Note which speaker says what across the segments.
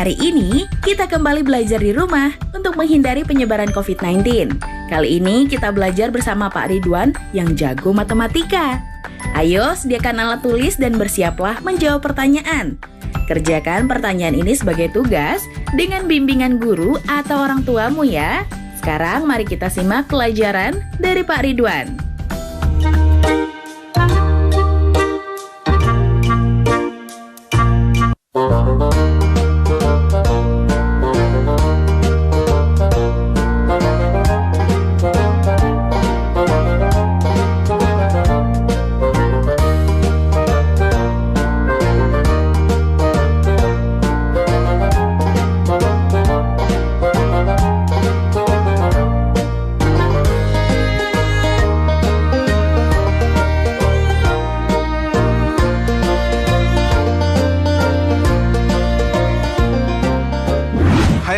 Speaker 1: Hari ini kita kembali belajar di rumah untuk menghindari penyebaran COVID-19. Kali ini kita belajar bersama Pak Ridwan yang jago matematika. Ayo sediakan alat tulis dan bersiaplah menjawab pertanyaan. Kerjakan pertanyaan ini sebagai tugas dengan bimbingan guru atau orang tuamu ya. Sekarang mari kita simak pelajaran dari Pak Ridwan.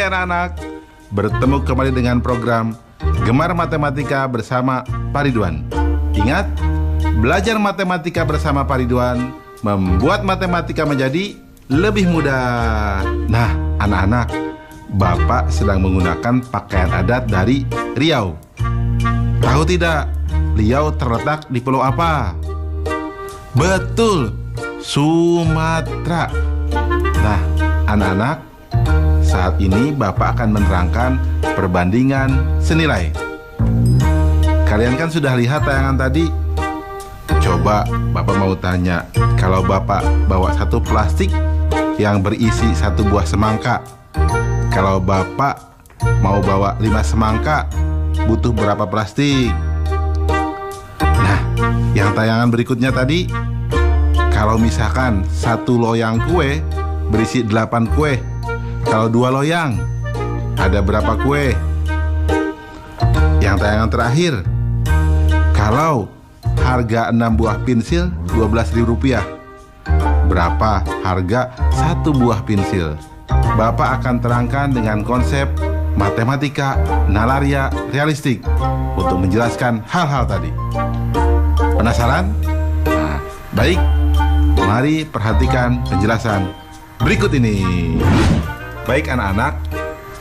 Speaker 2: Anak-anak, bertemu kembali dengan program Gemar Matematika bersama Pak Ridwan. Ingat, belajar matematika bersama Pak Ridwan membuat matematika menjadi lebih mudah. Nah, anak-anak, Bapak sedang menggunakan pakaian adat dari Riau. Tahu tidak, Riau terletak di pulau apa? Betul, Sumatera. Nah, anak-anak, saat ini Bapak akan menerangkan perbandingan senilai. Kalian kan sudah lihat tayangan tadi? Coba Bapak mau tanya, kalau Bapak bawa satu plastik yang berisi satu buah semangka, kalau Bapak mau bawa 5 semangka, butuh berapa plastik? Nah, yang tayangan berikutnya tadi, kalau misalkan satu loyang kue berisi 8 kue, kalau 2 loyang, ada berapa kue? Yang tayangan terakhir, kalau harga 6 buah pensil Rp12.000, berapa harga 1 buah pensil? Bapak akan terangkan dengan konsep matematika nalaria realistik untuk menjelaskan hal-hal tadi. Penasaran? Nah, baik, mari perhatikan penjelasan berikut ini. Baik anak-anak,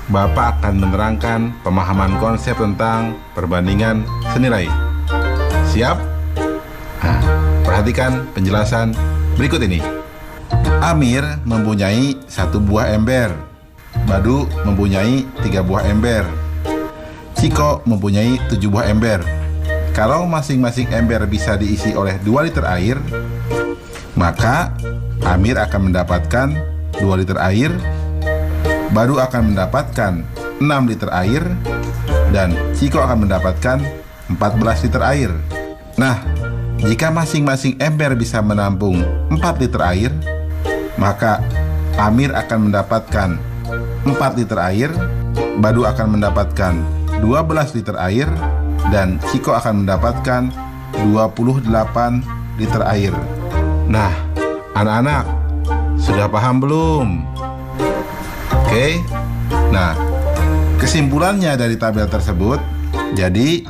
Speaker 2: Bapak akan menerangkan pemahaman konsep tentang perbandingan senilai. Siap? Nah, perhatikan penjelasan berikut ini. Amir mempunyai 1 buah ember. Badu mempunyai 3 buah ember. Ciko mempunyai 7 buah ember. Kalau masing-masing ember bisa diisi oleh 2 liter air, maka Amir akan mendapatkan 2 liter air, Badu akan mendapatkan 6 liter air, dan Ciko akan mendapatkan 14 liter air. Nah, jika masing-masing ember bisa menampung 4 liter air, maka Amir akan mendapatkan 4 liter air, Badu akan mendapatkan 12 liter air, dan Ciko akan mendapatkan 28 liter air. Nah, anak-anak, sudah paham belum? Oke, nah kesimpulannya dari tabel tersebut, jadi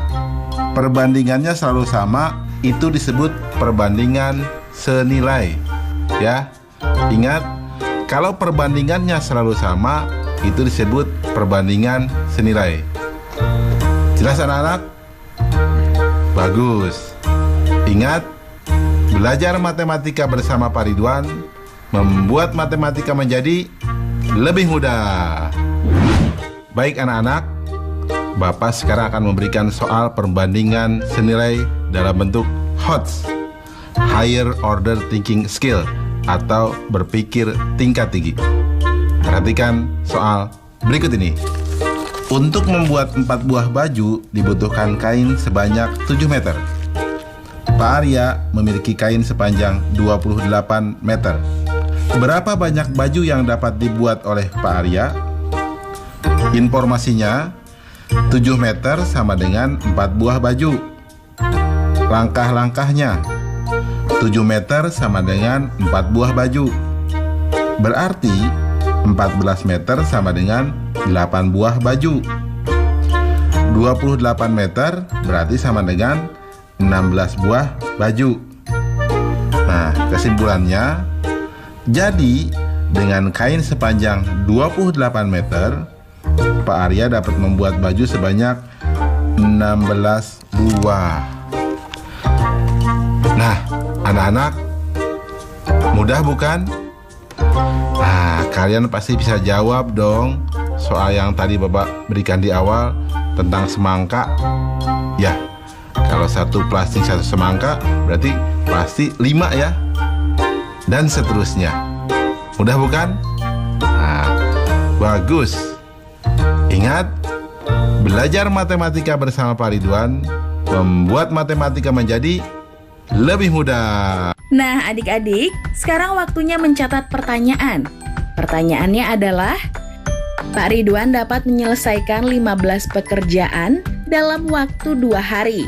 Speaker 2: perbandingannya selalu sama, itu disebut perbandingan senilai. Ya, ingat, kalau perbandingannya selalu sama, itu disebut perbandingan senilai. Jelas anak-anak? Bagus. Ingat, belajar matematika bersama Pak Ridwan membuat matematika menjadi lebih mudah. Baik anak-anak, Bapak sekarang akan memberikan soal perbandingan senilai dalam bentuk HOTS, Higher Order Thinking Skill, atau berpikir tingkat tinggi. Perhatikan soal berikut ini. Untuk membuat 4 buah baju dibutuhkan kain sebanyak 7 meter. Pak Arya memiliki kain sepanjang 28 meter. Berapa banyak baju yang dapat dibuat oleh Pak Arya? Informasinya, 7 meter sama dengan 4 buah baju. Langkah-langkahnya, 7 meter sama dengan 4 buah baju. Berarti 14 meter sama dengan 8 buah baju. 28 meter berarti sama dengan 16 buah baju. Nah, kesimpulannya, jadi dengan kain sepanjang 28 meter, Pak Arya dapat membuat baju sebanyak 16 buah. Nah, anak-anak, mudah bukan? Nah, kalian pasti bisa jawab dong soal yang tadi Bapak berikan di awal tentang semangka. Ya, kalau satu plastik satu semangka berarti pasti 5 ya. Dan seterusnya. Mudah bukan? Nah, bagus. Ingat, belajar matematika bersama Pak Ridwan membuat matematika menjadi lebih mudah.
Speaker 1: Nah, adik-adik, sekarang waktunya mencatat pertanyaan. Pertanyaannya adalah, Pak Ridwan dapat menyelesaikan 15 pekerjaan dalam waktu 2 hari.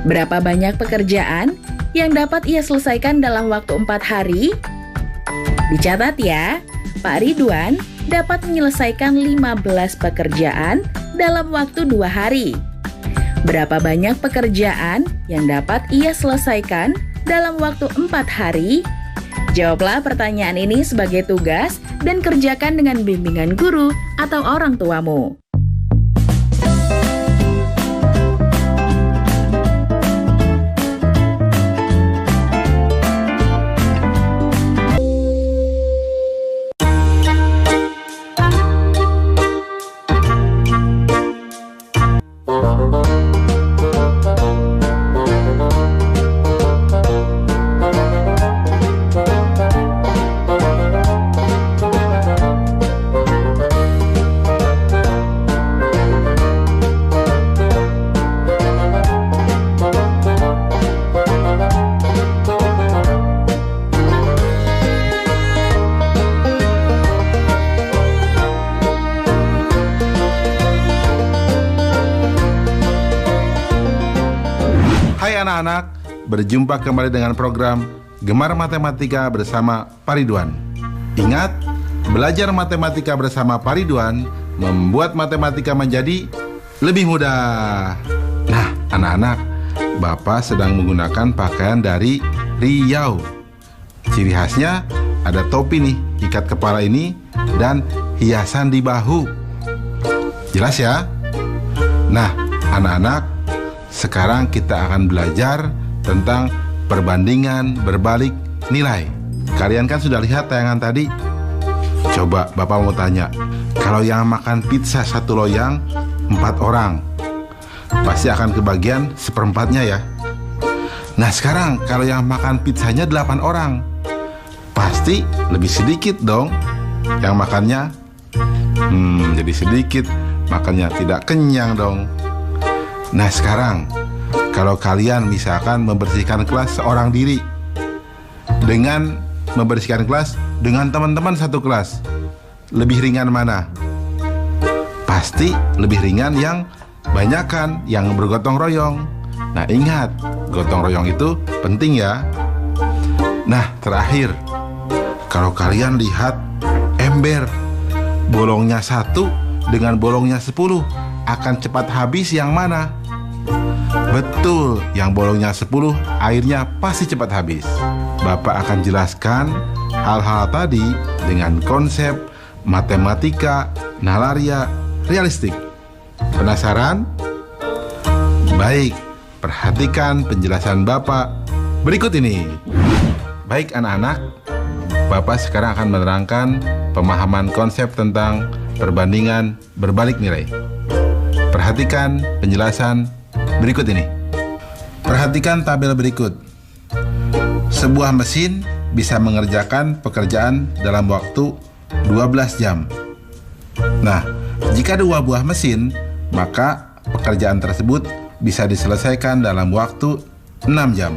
Speaker 1: Berapa banyak pekerjaan yang dapat ia selesaikan dalam waktu 4 hari? Dicatat ya, Pak Ridwan dapat menyelesaikan 15 pekerjaan dalam waktu 2 hari. Berapa banyak pekerjaan yang dapat ia selesaikan dalam waktu 4 hari? Jawablah pertanyaan ini sebagai tugas dan kerjakan dengan bimbingan guru atau orang tuamu.
Speaker 2: Hai anak-anak, berjumpa kembali dengan program Gemar Matematika bersama Pak Ridwan. Ingat, belajar matematika bersama Pak Ridwan membuat matematika menjadi lebih mudah. Nah, anak-anak, Bapak sedang menggunakan pakaian dari Riau. Ciri khasnya ada topi nih, ikat kepala ini, dan hiasan di bahu. Jelas ya? Nah, anak-anak, sekarang kita akan belajar tentang perbandingan berbalik nilai. Kalian kan sudah lihat tayangan tadi? Coba Bapak mau tanya, kalau yang makan pizza satu loyang 4 orang, pasti akan kebagian 1/4-nya ya. Nah sekarang kalau yang makan pizzanya 8 orang, pasti lebih sedikit dong yang makannya. Jadi sedikit, makannya tidak kenyang dong. Nah sekarang, kalau kalian misalkan membersihkan kelas seorang diri, dengan membersihkan kelas dengan teman-teman satu kelas, lebih ringan mana? Pasti lebih ringan yang banyakan, yang bergotong royong. Nah ingat, gotong royong itu penting ya. Nah terakhir, kalau kalian lihat ember, bolongnya 1 dengan bolongnya 10, akan cepat habis yang mana? Betul, yang bolongnya 10 airnya pasti cepat habis. Bapak akan jelaskan hal-hal tadi dengan konsep matematika nalaria realistik. Penasaran? Baik, perhatikan penjelasan Bapak berikut ini. Baik anak-anak, Bapak sekarang akan menerangkan pemahaman konsep tentang perbandingan berbalik nilai. Perhatikan penjelasan berikut ini. Perhatikan tabel berikut. Sebuah mesin bisa mengerjakan pekerjaan dalam waktu 12 jam. Nah, jika 2 buah mesin, maka pekerjaan tersebut bisa diselesaikan dalam waktu 6 jam.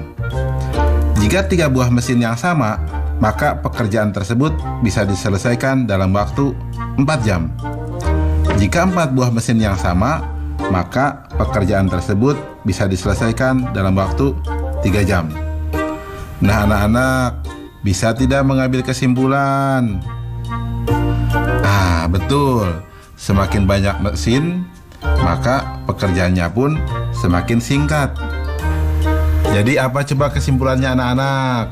Speaker 2: Jika 3 buah mesin yang sama, maka pekerjaan tersebut bisa diselesaikan dalam waktu 4 jam. Jika 4 buah mesin yang sama, maka pekerjaan tersebut bisa diselesaikan dalam waktu 3 jam. Nah anak-anak, bisa tidak mengambil kesimpulan? Betul, semakin banyak mesin, maka pekerjaannya pun semakin singkat. Jadi apa coba kesimpulannya anak-anak?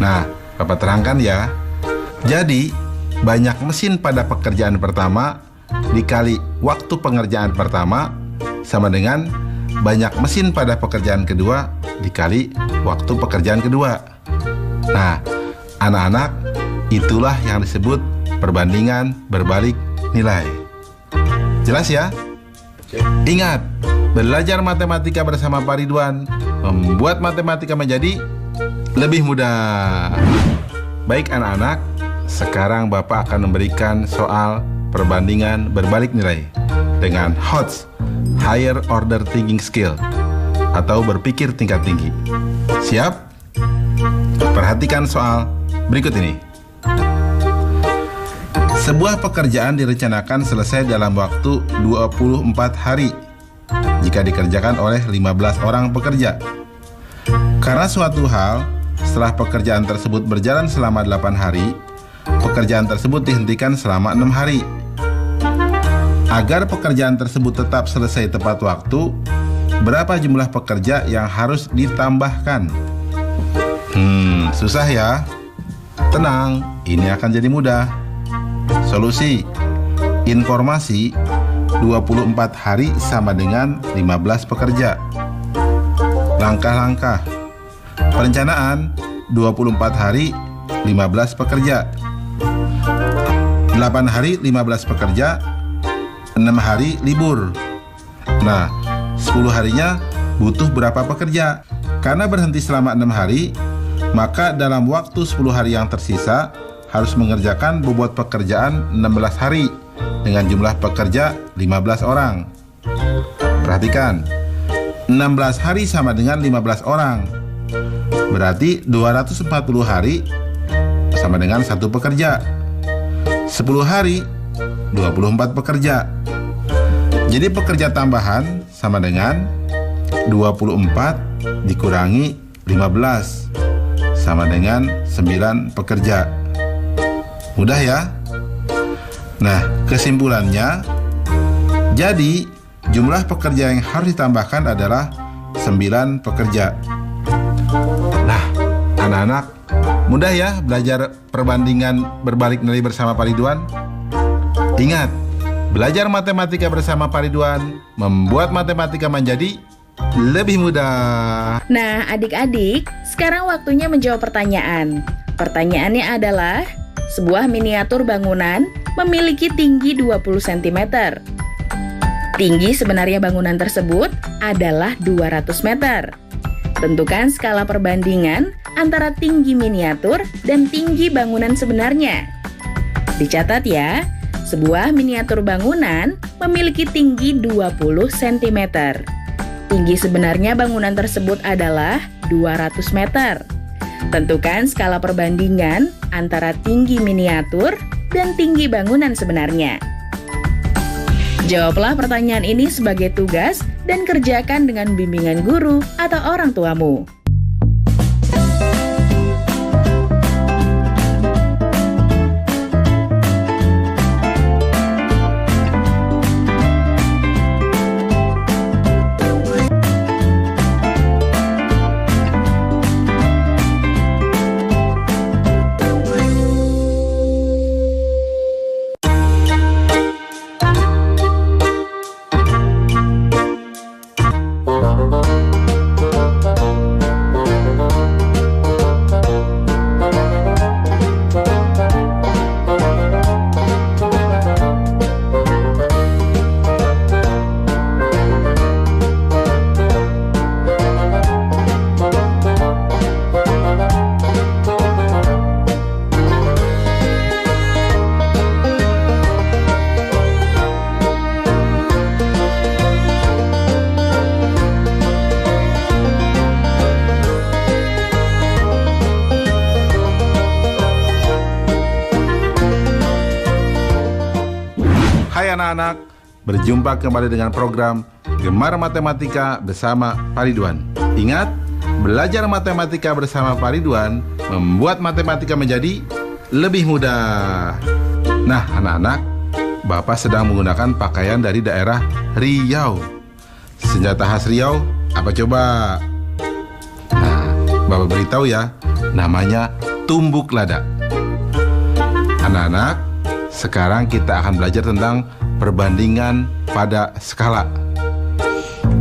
Speaker 2: Nah, Bapak terangkan ya. Jadi, banyak mesin pada pekerjaan pertama dikali waktu pengerjaan pertama sama dengan banyak mesin pada pekerjaan kedua dikali waktu pekerjaan kedua. Nah, anak-anak, itulah yang disebut perbandingan berbalik nilai. Jelas ya? Ingat, belajar matematika bersama Pak Ridwan membuat matematika menjadi lebih mudah. Baik anak-anak, sekarang Bapak akan memberikan soal perbandingan berbalik nilai dengan HOTS, Higher Order Thinking Skill, atau berpikir tingkat tinggi. Siap? Perhatikan soal berikut ini. Sebuah pekerjaan direncanakan selesai dalam waktu 24 hari jika dikerjakan oleh 15 orang pekerja. Karena suatu hal, setelah pekerjaan tersebut berjalan selama 8 hari, pekerjaan tersebut dihentikan selama 6 hari. Agar pekerjaan tersebut tetap selesai tepat waktu, berapa jumlah pekerja yang harus ditambahkan? Susah ya? Tenang, ini akan jadi mudah. Solusi: informasi 24 hari sama dengan 15 pekerja. Langkah-langkah: perencanaan 24 hari 15 pekerja, 8 hari 15 pekerja, 6 hari libur. Nah, 10 harinya butuh berapa pekerja? Karena berhenti selama 6 hari, maka dalam waktu 10 hari yang tersisa harus mengerjakan bobot pekerjaan 16 hari dengan jumlah pekerja 15 orang. Perhatikan, 16 hari sama dengan 15 orang. Berarti 240 hari sama dengan 1 pekerja. 10 hari 24 pekerja. Jadi pekerja tambahan sama dengan 24 dikurangi 15 sama dengan 9 pekerja. Mudah ya? Nah, kesimpulannya, jadi jumlah pekerja yang harus ditambahkan adalah 9 pekerja. Nah, anak-anak, mudah ya belajar perbandingan berbalik nilai bersama Pak Ridwan? Ingat, belajar matematika bersama Pak Ridwan membuat matematika menjadi lebih mudah.
Speaker 1: Nah, adik-adik, sekarang waktunya menjawab pertanyaan. Pertanyaannya adalah, sebuah miniatur bangunan memiliki tinggi 20 cm. Tinggi sebenarnya bangunan tersebut adalah 200 meter. Tentukan skala perbandingan antara tinggi miniatur dan tinggi bangunan sebenarnya. Dicatat ya, sebuah miniatur bangunan memiliki tinggi 20 cm. Tinggi sebenarnya bangunan tersebut adalah 200 meter. Tentukan skala perbandingan antara tinggi miniatur dan tinggi bangunan sebenarnya. Jawablah pertanyaan ini sebagai tugas dan kerjakan dengan bimbingan guru atau orang tuamu.
Speaker 2: Hai anak-anak, berjumpa kembali dengan program Gemar Matematika bersama Pak Ridwan. Ingat, belajar matematika bersama Pak Ridwan membuat matematika menjadi lebih mudah. Nah anak-anak, Bapak sedang menggunakan pakaian dari daerah Riau. Senjata khas Riau apa coba? Nah, Bapak beritahu ya, namanya tumbuk lada. Anak-anak, sekarang kita akan belajar tentang perbandingan pada skala.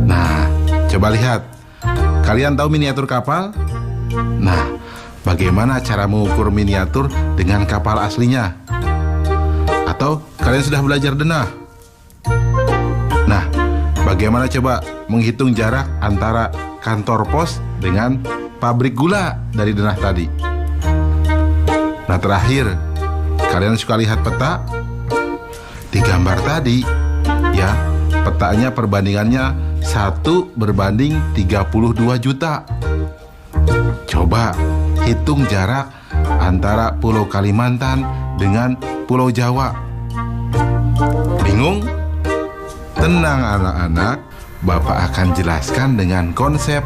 Speaker 2: Nah, coba lihat. Kalian tahu miniatur kapal? Nah, bagaimana cara mengukur miniatur dengan kapal aslinya? Atau kalian sudah belajar denah? Nah, bagaimana coba menghitung jarak antara kantor pos dengan pabrik gula dari denah tadi? Nah, terakhir, kalian suka lihat peta? Di gambar tadi, ya, petanya perbandingannya 1:32 juta. Coba hitung jarak antara Pulau Kalimantan dengan Pulau Jawa. Bingung? Tenang anak-anak, Bapak akan jelaskan dengan konsep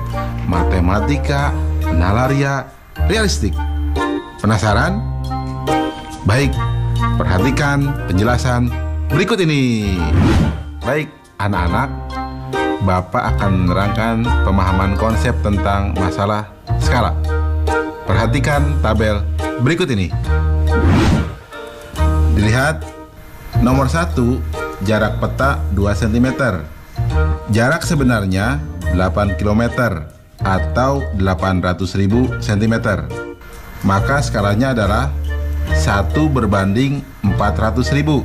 Speaker 2: matematika nalaria realistik. Penasaran? Baik, perhatikan penjelasan berikut ini. Baik, anak-anak, Bapak akan menerangkan pemahaman konsep tentang masalah skala. Perhatikan tabel berikut ini. Dilihat, nomor 1, jarak peta 2 cm. Jarak sebenarnya 8 km atau 800.000 cm. Maka skalanya adalah 1:400.000.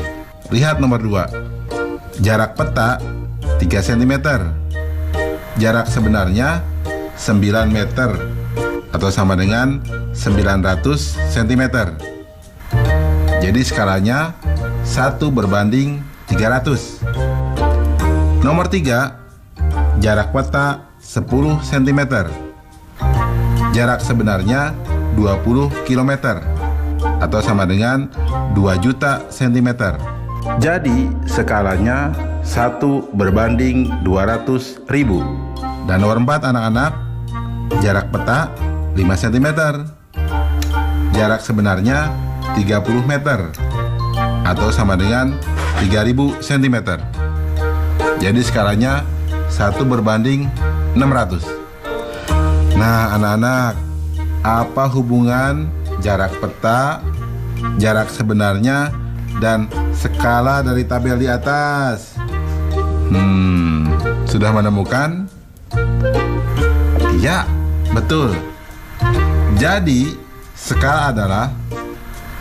Speaker 2: Lihat nomor 2. Jarak peta 3 cm. Jarak sebenarnya 9 meter atau sama dengan 900 cm. Jadi skalanya 1:300. Nomor 3, jarak peta 10 cm. Jarak sebenarnya 20 km atau sama dengan 2 juta cm. Jadi skalanya 1:200.000. Dan nomor 4 anak-anak, jarak peta 5 cm. Jarak sebenarnya 30 meter atau sama dengan 3000 cm. Jadi skalanya 1:600. Nah anak-anak, apa hubungan jarak peta, jarak sebenarnya, dan skala dari tabel di atas? Sudah menemukan? Ya, betul. Jadi, skala adalah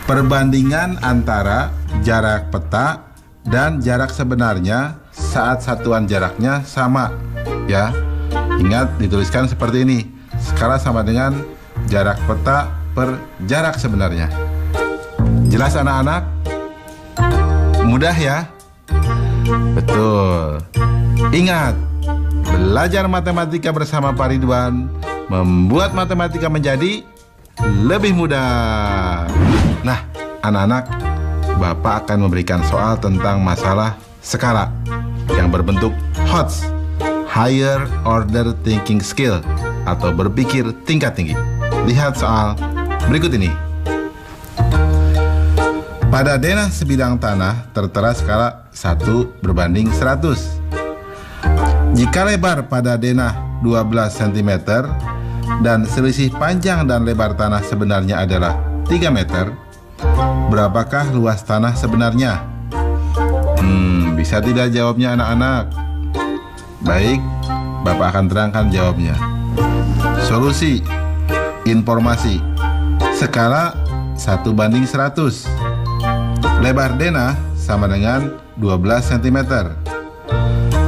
Speaker 2: perbandingan antara jarak peta dan jarak sebenarnya saat satuan jaraknya sama. Ya, ingat dituliskan seperti ini. Skala sama dengan jarak peta per jarak sebenarnya. Jelas anak-anak? Mudah ya? Betul. Ingat, belajar matematika bersama Pak Ridwan membuat matematika menjadi lebih mudah. Nah, anak-anak, Bapak akan memberikan soal tentang masalah skala yang berbentuk HOTS, Higher Order Thinking Skill, atau berpikir tingkat tinggi. Lihat soal berikut ini. Pada denah sebidang tanah tertera skala 1:100. Jika lebar pada denah 12 cm dan selisih panjang dan lebar tanah sebenarnya adalah 3 meter, berapakah luas tanah sebenarnya? Bisa tidak jawabnya anak-anak? Baik, Bapak akan terangkan jawabnya. Solusi. Informasi. Skala 1:100. Lebar denah sama dengan 12 cm.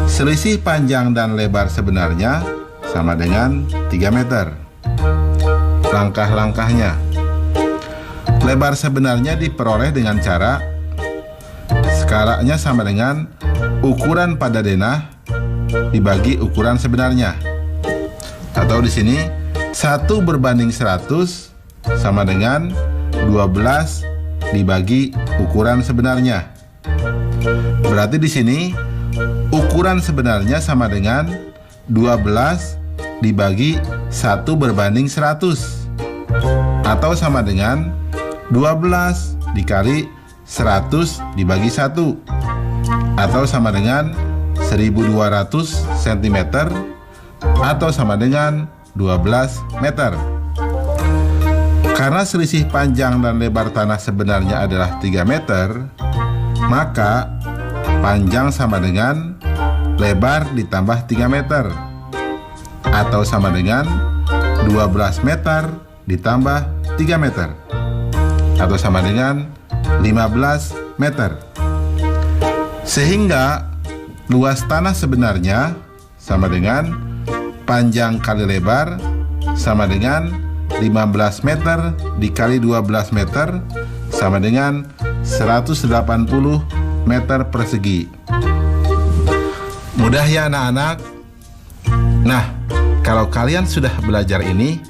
Speaker 2: Selisih panjang dan lebar sebenarnya sama dengan 3 meter. Langkah-langkahnya. Lebar sebenarnya diperoleh dengan cara skalanya sama dengan ukuran pada denah dibagi ukuran sebenarnya. Atau di sini 1:100 sama dengan 12 dibagi ukuran sebenarnya. Berarti di sini ukuran sebenarnya sama dengan 12 dibagi 1:100 atau sama dengan 12 dikali 100 dibagi 1 atau sama dengan 1200 cm atau sama dengan 12 meter. Karena selisih panjang dan lebar tanah sebenarnya adalah 3 meter, maka panjang sama dengan lebar ditambah 3 meter, atau sama dengan 12 meter ditambah 3 meter, atau sama dengan 15 meter. Sehingga luas tanah sebenarnya sama dengan panjang kali lebar sama dengan 15 meter dikali 12 meter sama dengan 180 meter persegi. Mudah ya anak-anak? Nah, kalau kalian sudah belajar ini,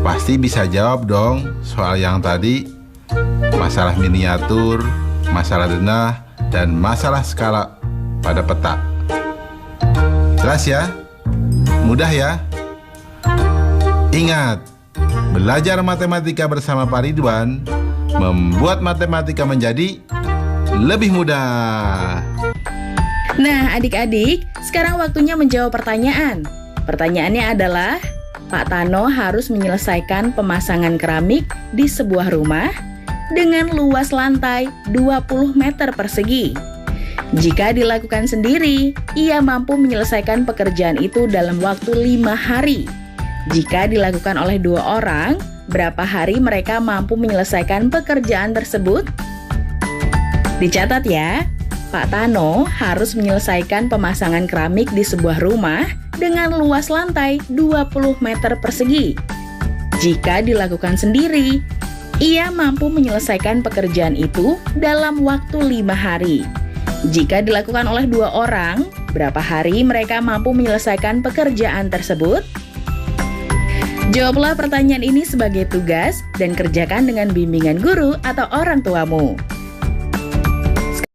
Speaker 2: pasti bisa jawab dong soal yang tadi. Masalah miniatur, masalah denah, dan masalah skala pada peta. Jelas ya? Mudah ya? Ingat, belajar matematika bersama Pak Ridwan membuat matematika menjadi lebih mudah.
Speaker 1: Nah, adik-adik, sekarang waktunya menjawab pertanyaan. Pertanyaannya adalah, Pak Tano harus menyelesaikan pemasangan keramik di sebuah rumah dengan luas lantai 20 meter persegi. Jika dilakukan sendiri, ia mampu menyelesaikan pekerjaan itu dalam waktu 5 hari. Jika dilakukan oleh 2 orang, berapa hari mereka mampu menyelesaikan pekerjaan tersebut? Dicatat ya, Pak Tano harus menyelesaikan pemasangan keramik di sebuah rumah dengan luas lantai 20 meter persegi. Jika dilakukan sendiri, ia mampu menyelesaikan pekerjaan itu dalam waktu 5 hari. Jika dilakukan oleh 2 orang, berapa hari mereka mampu menyelesaikan pekerjaan tersebut? Jawablah pertanyaan ini sebagai tugas dan kerjakan dengan bimbingan guru atau orang tuamu.